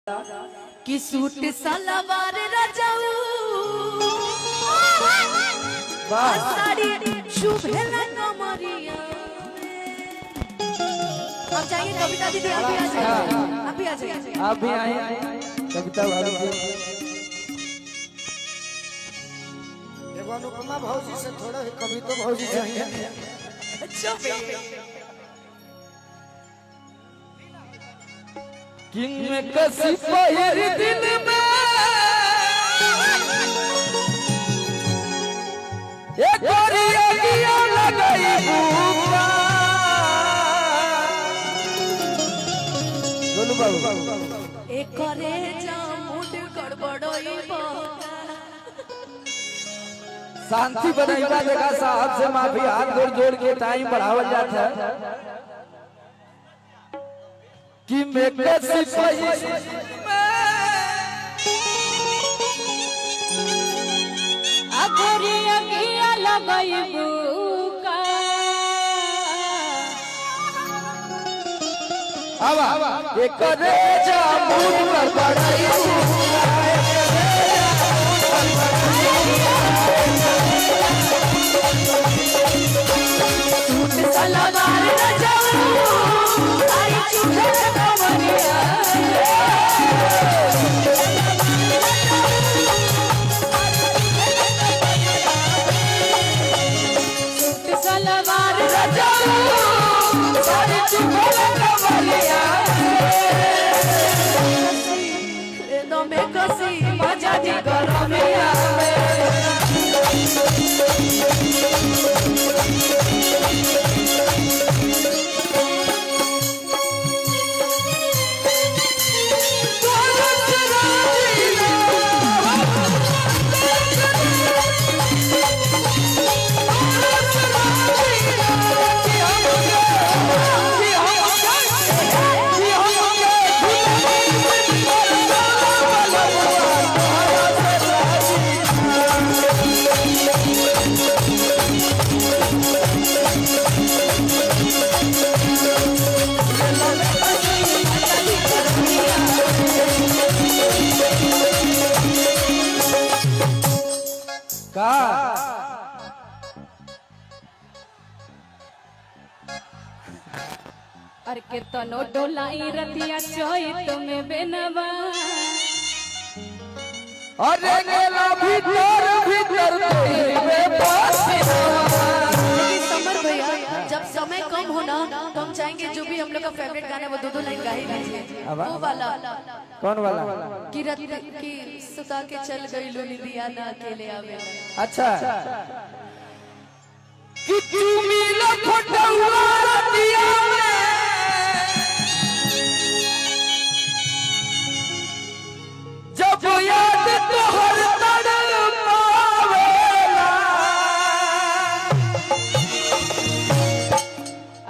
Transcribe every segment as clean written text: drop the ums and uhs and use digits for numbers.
कि सूट सलवार रजाऊ साड़ी शुभेला कमरिया। आप जाइए कविता दीदी, आप भी आ जाइए, आप भी आ जाइए, आप भी आए कविता भाभी। एगो अनुपमा भौजी से थोड़ा ही कविता भौजी चाहिए। किंग में कसी पहिर दिन में एक गोरिया दिया लगाई भूखा। बोलो बाबू एक करे जा मुंड गड़बड़ोई शांति बनाइबा देखा साहब से माफी हाथ जोड़ जोड़ के टाइम बढ़ावल जाता है कि मैं कैसे अगोरिया किया लगाई बुका। अब एक रेजा मूड पर पड़ाई सलवार रजाऊ आई चुभे कमरिया। सलवार रजाऊ आई चुभे कमरिया। दो में कसी मजा दी गरमिया। अरे कितनो डोलाई रतिया चोई तुम्हें बेनवा। अरे गेला भीतर भीतर समर भैया, जब समय कम होना तो हम चाहेंगे जो भी हम लोग का फेवरेट गाना है वो दो लाइन गा ही लीजिए। वो वाला कौन वाला कि रात की सुता के चल गई लो निदिया ना अकेले आवे। अच्छा कि तू मिला फटुआ रतिया में जब याद तोहर तड़पावेला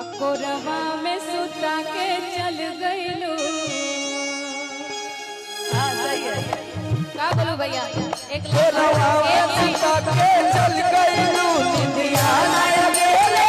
अकोरवा में सुता के चल गई लो। हाँ सही है, क्या बोलूं भैया, एक कोरवा में सुता के चल गई लो निदिया ना अकेले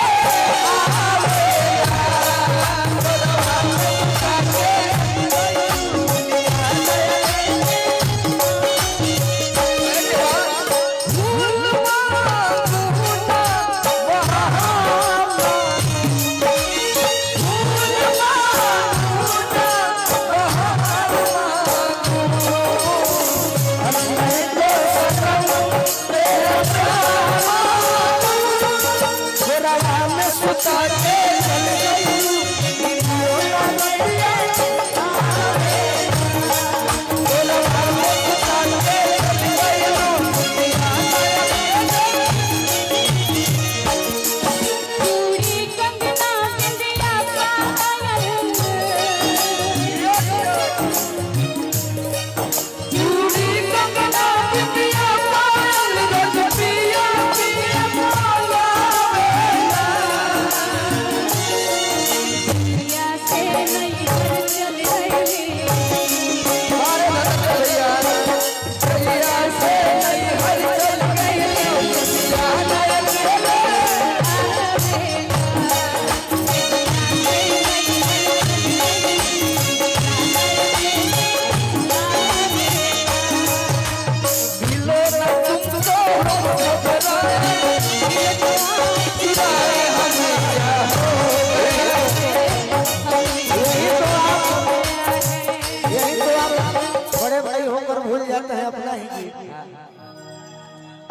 भूल जाते हैं अपना ही गीत।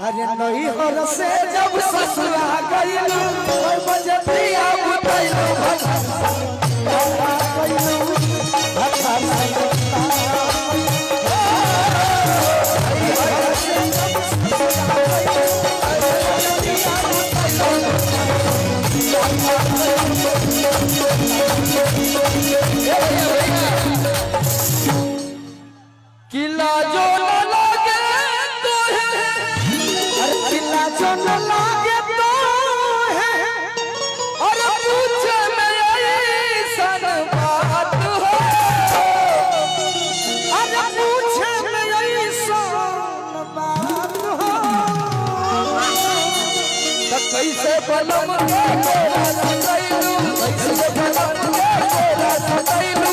अरे नहीं हर से जब ससुरा गइलू ओए बजे प्रिया बुतैलू भटा गइलू भटा किला जो न लागे तो है, अरे किला जो न लागे तो है और पूछे में ऐसन बात हो, अरे पूछे में ऐसन बात हो तो कैसे बलम के तेरा सदैलू, कैसे बलम के तेरा सदैलू